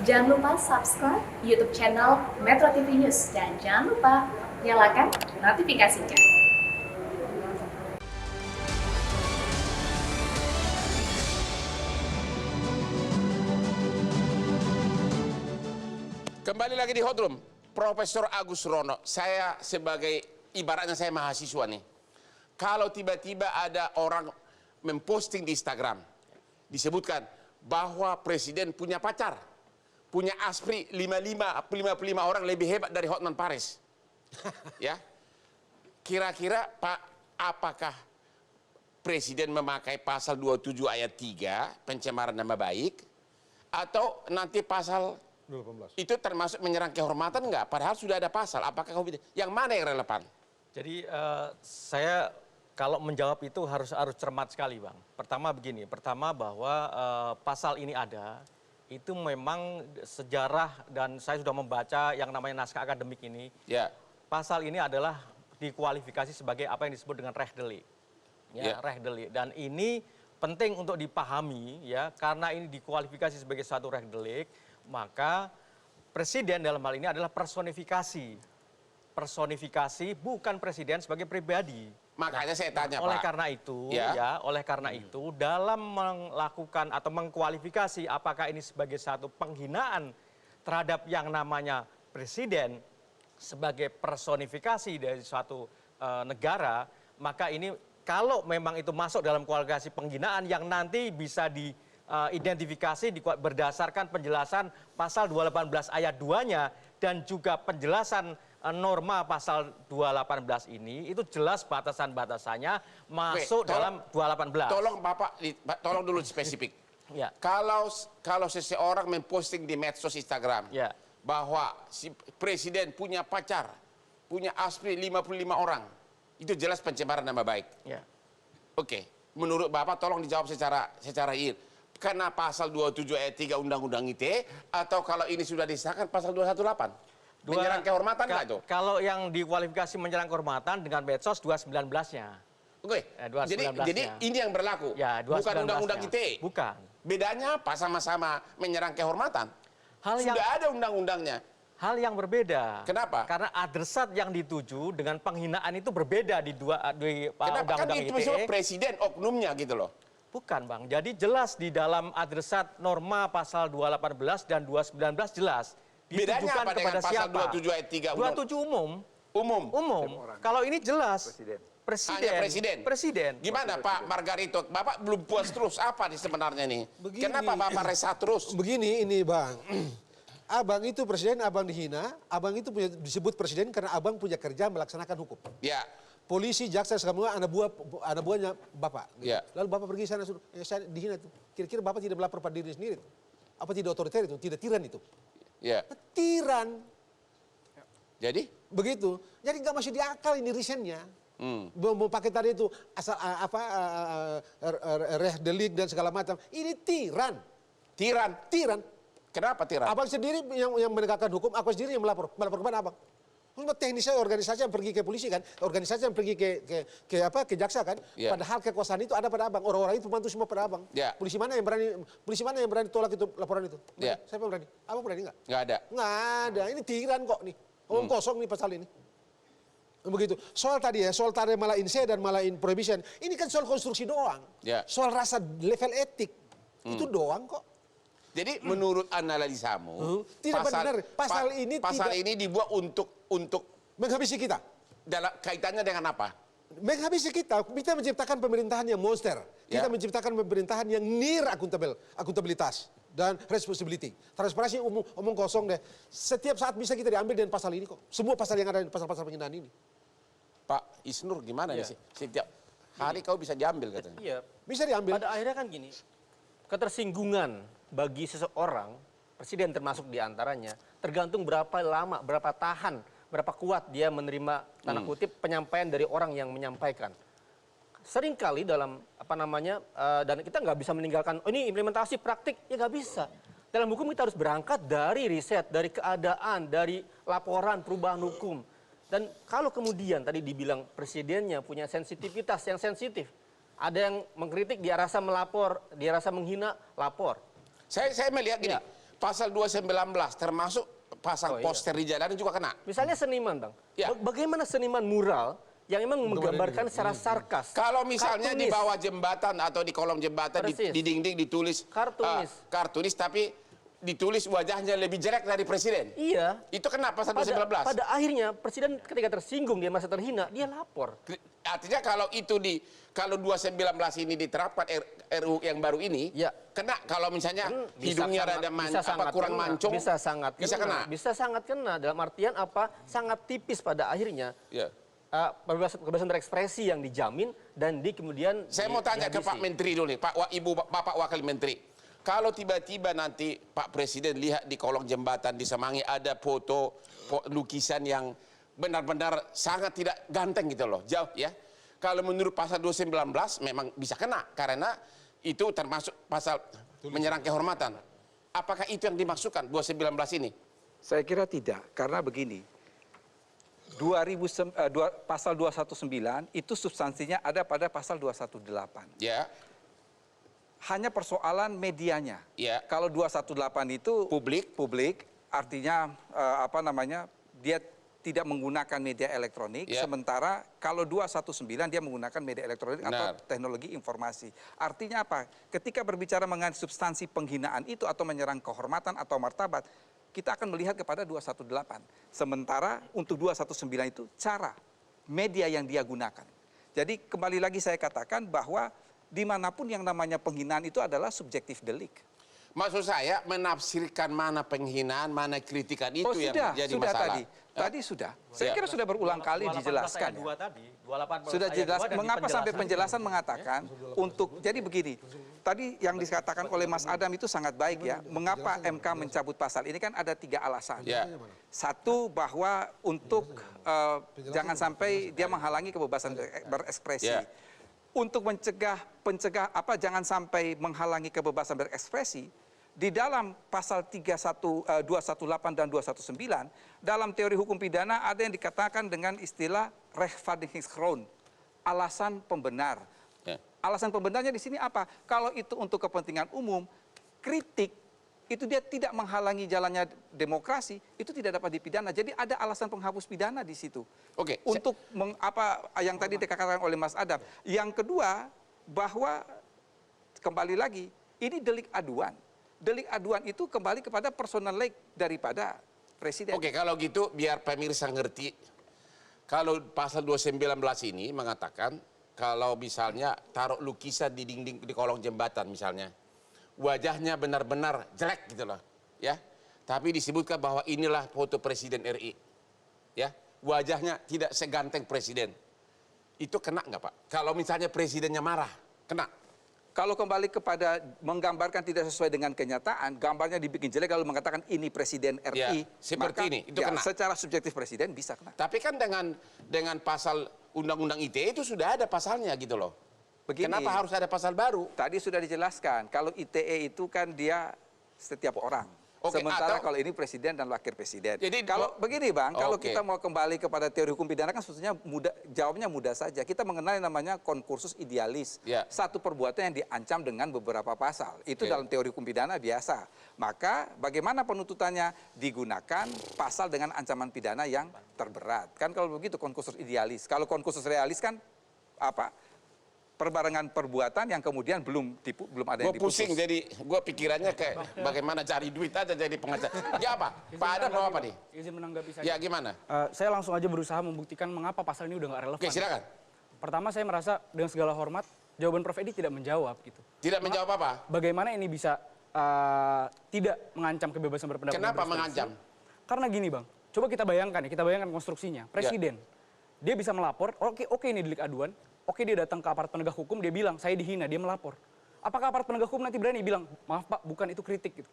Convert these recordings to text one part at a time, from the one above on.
Jangan lupa subscribe YouTube channel Metro TV News dan jangan lupa nyalakan notifikasinya. Kembali lagi di Hot Room, Profesor Agus Rono. Saya sebagai ibaratnya saya mahasiswa nih. Kalau tiba-tiba ada orang memposting di Instagram, disebutkan bahwa presiden punya pacar, punya aspri 55 orang lebih hebat dari Hotman Paris. Ya, kira-kira Pak, apakah presiden memakai pasal 27 ayat 3 pencemaran nama baik, atau nanti pasal 18. itu termasuk menyerang kehormatan enggak? Padahal sudah ada pasal. Apakah yang mana yang relevan? Jadi saya kalau menjawab itu harus cermat sekali, Bang. Pertama begini, bahwa pasal ini ada, itu memang sejarah dan saya sudah membaca yang namanya naskah akademik ini. Ya. Pasal ini adalah dikualifikasi sebagai apa yang disebut dengan reh delik. Ya, reh delik. Dan ini penting untuk dipahami ya, karena ini dikualifikasi sebagai suatu reh delik, maka presiden dalam hal ini adalah personifikasi. Personifikasi bukan presiden sebagai pribadi. Makanya saya tanya, oleh Pak. Karena itu, Ya. oleh karena itu dalam melakukan atau mengkualifikasi apakah ini sebagai satu penghinaan terhadap yang namanya presiden sebagai personifikasi dari suatu negara, maka ini kalau memang itu masuk dalam kualifikasi penghinaan yang nanti bisa diidentifikasi berdasarkan penjelasan pasal 218 ayat 2-nya dan juga penjelasan norma pasal 218 ini, itu jelas batasan-batasannya masuk dalam 218. Tolong Bapak, tolong dulu spesifik. Ya. Kalau seseorang memposting di medsos Instagram Ya. bahwa si presiden punya pacar, punya aspri 55 orang, itu jelas pencemaran nama baik. Ya. Oke, menurut Bapak tolong dijawab secara real. Karena pasal 27 ayat 3 Undang-Undang ITE, atau kalau ini sudah disahkan pasal 218? Menyerang kehormatan nggak itu? Kalau yang dikualifikasi menyerang kehormatan dengan medsos 219-nya. Oke, jadi ini yang berlaku, Ya, bukan 219-nya. Undang-Undang ITE. Bukan. Bedanya apa sama-sama menyerang kehormatan? Sudah ada undang-undangnya. Hal yang berbeda. Kenapa? Karena adresat yang dituju dengan penghinaan itu berbeda di Kenapa? Kan Undang-Undang itu ITE. presiden oknumnya gitu loh. Bukan, Bang. Jadi jelas di dalam adresat norma pasal 218 dan 219 jelas. Bedanya Ditujukan apa dengan kepada pasal siapa? 27 ayat 3 27 umum. Umum. Umum. Kalau ini jelas. Hanya presiden. Presiden. Gimana Pak Margarito? Bapak belum puas terus apa nih sebenarnya nih? Begini. Kenapa Bapak resah terus? Begini ini Bang, abang itu presiden, abang dihina, abang itu disebut presiden karena abang punya kerja melaksanakan hukum. Ya. Polisi, jaksa, semua anak buahnya bapak. Gitu. Ya. Lalu bapak pergi sana, saya dihina itu. Kira-kira bapak tidak melapor pada diri sendiri itu? Apa tidak otoriter itu? Tidak tiran itu? Ya. Tiran. Jadi? Begitu. Jadi nggak masuk di akal ini risetnya. Mau pakai tadi itu asal reh delik dan segala macam. Ini tiran. Tiran. Tiran. Kenapa tiran? Abang sendiri yang menegakkan hukum, aku sendiri yang melapor. Melapor kepada abang. Cuma teknisnya organisasi yang pergi ke polisi kan, organisasi yang pergi ke jaksa kan. Ya. Padahal kekuasaan itu ada pada abang. Orang-orang itu membantu semua pada abang. Ya. Polisi mana yang berani tolak itu laporan itu? Ya. Siapa yang berani? Abang berani nggak? Nggak ada. Nggak ada. Ini tiran kok nih. Omong kosong nih pasal ini. Begitu. Soal tadi malah in se dan malah in prohibition. Ini kan soal konstruksi doang. Ya. Soal rasa level etik. Itu doang kok. Jadi menurut analisamu, Tidak benar. Pasal ini dibuat untuk menghabisi kita. dalam kaitannya dengan apa? Menghabisi kita menciptakan pemerintahan yang monster. Kita Ya. menciptakan pemerintahan yang near akuntabilitas dan responsibility. Transparansi omong kosong deh. Setiap saat bisa kita diambil dengan pasal ini kok. Semua pasal yang ada di pasal-pasal penghinaan ini. Pak Isnur gimana Ya. nih sih? Setiap hari kau bisa diambil katanya. Iya, Bisa diambil. pada akhirnya kan gini, ketersinggungan bagi seseorang, presiden termasuk diantaranya, tergantung berapa lama, berapa tahan, berapa kuat dia menerima tanda kutip penyampaian dari orang yang menyampaikan. Seringkali dalam dan kita nggak bisa meninggalkan, oh ini implementasi praktik, ya nggak bisa. Dalam hukum kita harus berangkat dari riset, dari keadaan, dari laporan perubahan hukum. Dan kalau kemudian tadi dibilang presidennya punya sensitivitas yang sensitif, ada yang mengkritik, dia rasa melapor, dia rasa menghina, lapor. Saya melihat gini, Ya. Pasal 219 termasuk pasang Oh, iya. poster di jalanan juga kena. Misalnya seniman, Bang. Ya. Bagaimana seniman mural yang memang menggambarkan secara sarkas? Kalau misalnya di Kartunis. bawah jembatan atau di kolong jembatan Persis. di dinding ditulis Kartunis. kartunis tapi ditulis wajahnya lebih jelek dari presiden. Iya. Itu kena pasal Pada 219. akhirnya presiden ketika tersinggung dia merasa terhina, dia lapor. Artinya kalau kalau 219 ini diterapkan RU yang baru ini, Ya. kena kalau misalnya Bisa hidungnya sangat- rada bisa sangat kurang kena. mancung, Bisa sangat bisa kena. Bisa sangat kena. Dalam artian apa? Sangat tipis pada akhirnya. Ya. Kebebasan berekspresi yang dijamin dan kemudian Saya mau tanya ke dihabisi. Pak Menteri dulu nih, Bapak Wakil Menteri. Kalau tiba-tiba nanti Pak Presiden lihat di kolong jembatan di Semanggi ada foto lukisan yang benar-benar sangat tidak ganteng gitu loh, jauh ya. Kalau menurut pasal 219 memang bisa kena karena itu termasuk pasal menyerang kehormatan. Apakah itu yang dimaksudkan 219 ini? Saya kira tidak, karena begini. Pasal 219 itu substansinya ada pada pasal 218. Ya, Hanya persoalan medianya. Ya. Kalau 218 itu publik artinya dia tidak menggunakan media elektronik, Ya. sementara kalau 219 dia menggunakan media elektronik atau Benar. teknologi informasi. Artinya apa? Ketika berbicara mengenai substansi penghinaan itu atau menyerang kehormatan atau martabat, kita akan melihat kepada 218. Sementara untuk 219 itu cara, media yang dia gunakan. Jadi kembali lagi saya katakan bahwa dimanapun yang namanya penghinaan itu adalah subjektif delik. maksud saya menafsirkan mana penghinaan, mana kritikan itu yang jadi sudah masalah. Tadi sudah. Saya Ya. kira sudah berulang kali 218 dijelaskan. ayat Ya. 2 tadi, 218 Sudah ayat jelas. 2 dan Mengapa di sampai penjelasan penjelasan mengatakan untuk jadi begini. Tadi yang dikatakan oleh Mas Adam itu sangat baik ya. Mengapa MK mencabut pasal ini kan ada 3 alasan. Ya. Satu bahwa untuk jangan sampai dia menghalangi kebebasan berekspresi. Ya. Untuk jangan sampai menghalangi kebebasan berekspresi, di dalam pasal 218 dan 219, dalam teori hukum pidana ada yang dikatakan dengan istilah rechtvaardigingsgrond, alasan pembenar. Ya. Alasan pembenarnya di sini apa? Kalau itu untuk kepentingan umum, kritik itu dia tidak menghalangi jalannya demokrasi, itu tidak dapat dipidana. Jadi ada alasan penghapus pidana di situ. Oke, Untuk apa yang tadi dikatakan oleh Mas Adam. Yang kedua, bahwa kembali lagi, ini delik aduan. Delik aduan itu kembali kepada personal like daripada presiden. Oke, kalau gitu biar pemirsa ngerti. Kalau pasal 219 ini mengatakan kalau misalnya taruh lukisan di dinding di kolong jembatan misalnya, wajahnya benar-benar jelek gitu loh, ya. Tapi disebutkan bahwa inilah foto Presiden RI, ya. Wajahnya tidak seganteng presiden. Itu kena nggak Pak? Kalau misalnya presidennya marah, kena. Kalau kembali kepada menggambarkan tidak sesuai dengan kenyataan, gambarnya dibikin jelek lalu mengatakan ini presiden RI, Ya, seperti ini, itu kena. secara subjektif presiden bisa kena. Tapi kan dengan pasal Undang-Undang ITE itu sudah ada pasalnya gitu loh. Begini, Kenapa harus ada pasal baru? tadi sudah dijelaskan, kalau ITE itu kan dia setiap orang. Oke, Sementara atau- kalau ini presiden dan wakil presiden. Jadi kalau begini Bang, kalau Oke. kita mau kembali kepada teori hukum pidana kan sebetulnya jawabnya mudah saja. Kita mengenal yang namanya konkursus idealis. Ya. Satu perbuatan yang diancam dengan beberapa pasal. Itu Oke. dalam teori hukum pidana biasa. Maka bagaimana penuntutannya? Digunakan pasal dengan ancaman pidana yang terberat. Kan kalau begitu konkursus idealis. Kalau konkursus realis kan apa? Perbarengan perbuatan yang kemudian belum ada Gue yang diputus. pusing jadi gue pikirannya kayak bagaimana cari duit aja jadi pengacara. Ya apa? Pak Adam mau apa nih? Izin menanggapi saja. Ya gimana? Saya langsung aja berusaha membuktikan mengapa pasal ini udah nggak relevan. Oke silakan. Pertama saya merasa dengan segala hormat jawaban Prof Edi tidak menjawab gitu. Tidak menjawab apa? Bagaimana ini bisa tidak mengancam kebebasan berpendapat? dan Kenapa berekspresi? mengancam? Karena gini Bang, coba kita bayangkan konstruksinya. Presiden, dia bisa melapor, oke ini delik aduan, oke dia datang ke aparat penegak hukum, dia bilang saya dihina, dia melapor. Apakah aparat penegak hukum nanti berani bilang, maaf Pak, bukan itu kritik gitu?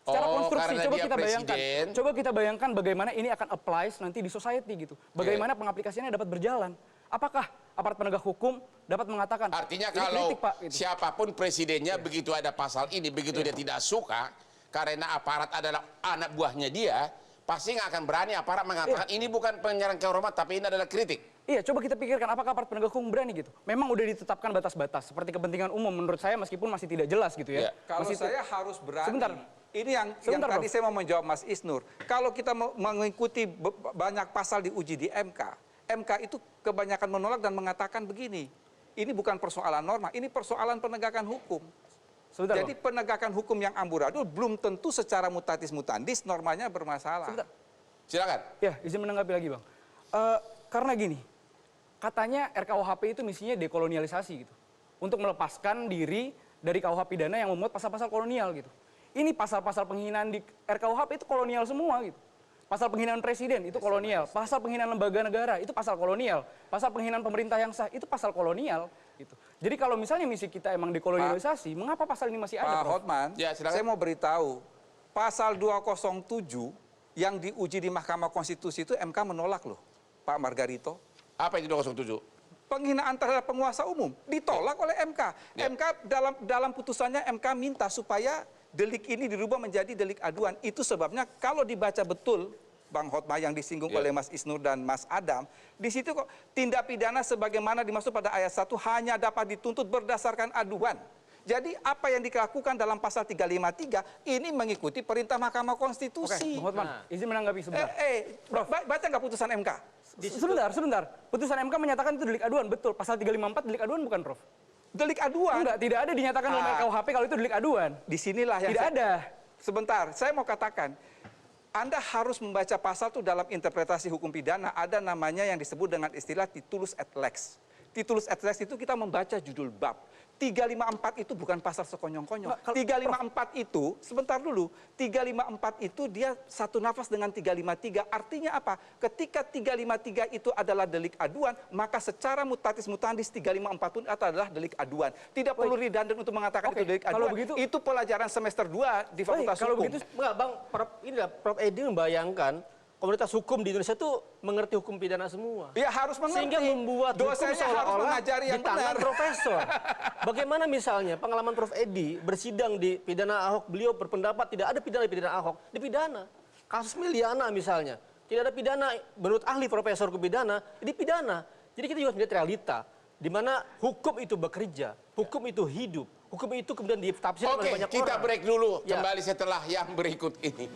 Secara Oh, konstruksi, karena coba dia kita bayangkan. presiden. Coba kita bayangkan bagaimana ini akan applies nanti di society gitu. Bagaimana pengaplikasiannya dapat berjalan. Apakah aparat penegak hukum dapat mengatakan, Artinya "Ini kalau kritik, Pak," gitu. siapapun presidennya begitu ada pasal ini, begitu dia tidak suka, karena aparat adalah anak buahnya dia, pasti nggak akan berani aparat mengatakan ini bukan penyerang kehormatan, tapi ini adalah kritik. Iya, coba kita pikirkan apakah aparat penegak hukum berani gitu. Memang udah ditetapkan batas-batas seperti kepentingan umum menurut saya meskipun masih tidak jelas gitu ya. Iya. Kalau Masih saya harus berani. Sebentar. Ini yang Sebentar, tadi Prof. saya mau menjawab Mas Isnur. Kalau kita mengikuti banyak pasal diuji di MK, MK itu kebanyakan menolak dan mengatakan begini, ini bukan persoalan norma, ini persoalan penegakan hukum. Sebentar, Jadi Bang. penegakan hukum yang amburadul belum tentu secara mutatis mutandis normanya bermasalah. Sebentar. Silakan. Ya, izin menanggapi lagi, Bang. Karena gini, katanya RKUHP itu misinya dekolonialisasi gitu. Untuk melepaskan diri dari KUH pidana yang memuat pasal-pasal kolonial gitu. Ini pasal-pasal penghinaan di RKUHP itu kolonial semua gitu. Pasal penghinaan presiden itu kolonial, pasal penghinaan lembaga negara itu pasal kolonial, pasal penghinaan pemerintah yang sah itu pasal kolonial gitu. Jadi kalau misalnya misi kita emang dekolonialisasi, mengapa pasal ini masih ada, Pak Prof? Hotman, Ya, silakan. saya mau beritahu, pasal 207 yang diuji di Mahkamah Konstitusi itu MK menolak loh, Pak Margarito. Apa itu 207? Penghinaan terhadap penguasa umum ditolak oleh MK. Ya. MK dalam putusannya MK minta supaya delik ini dirubah menjadi delik aduan. Itu sebabnya kalau dibaca betul Bang Hotma yang disinggung Ya. oleh Mas Isnur dan Mas Adam, di situ kok tindak pidana sebagaimana dimaksud pada ayat 1 hanya dapat dituntut berdasarkan aduan. Jadi apa yang dilakukan dalam pasal 353 ini mengikuti perintah Mahkamah Oke, Konstitusi. Bang Hotman, izin menanggapi sebentar. Baca nggak putusan MK? Sebentar. Putusan MK menyatakan itu delik aduan, betul. Pasal 354 delik aduan bukan, Prof? Delik aduan. Enggak, tidak ada dinyatakan dalam RKUHP kalau itu delik aduan. Disinilah yang Tidak ada. Sebentar, saya mau katakan, Anda harus membaca pasal itu dalam interpretasi hukum pidana, ada namanya yang disebut dengan istilah titulus et lex. Titulus et lex itu kita membaca judul bab. 354 itu bukan pasal sekonyong-konyong. Pak, kalau- 354 itu, sebentar dulu, 354 itu dia satu nafas dengan 353. Artinya apa? Ketika 353 itu adalah delik aduan, maka secara mutatis mutandis 354 pun adalah delik aduan. Tidak perlu redundant untuk mengatakan Oke, itu delik kalau aduan. begitu- Itu pelajaran semester 2 di Fakultas kalau Hukum. begitu Enggak, Bang, Prof Edi membayangkan komunitas hukum di Indonesia itu mengerti hukum pidana semua. Ya harus mengerti. Sehingga membuat hukum dosennya harus seolah-olah mengajari yang di tangan benar. profesor. Bagaimana misalnya pengalaman Prof Edi bersidang di pidana Ahok, beliau berpendapat tidak ada pidana Ahok, dipidana. Kasus Miliana misalnya, tidak ada pidana menurut ahli profesor hukum pidana, dipidana. Jadi kita juga melihat realita di mana hukum itu bekerja, hukum itu hidup, hukum itu kemudian ditafsirkan oleh Oke, banyak kita orang. break dulu. Ya. Kembali setelah yang berikut ini.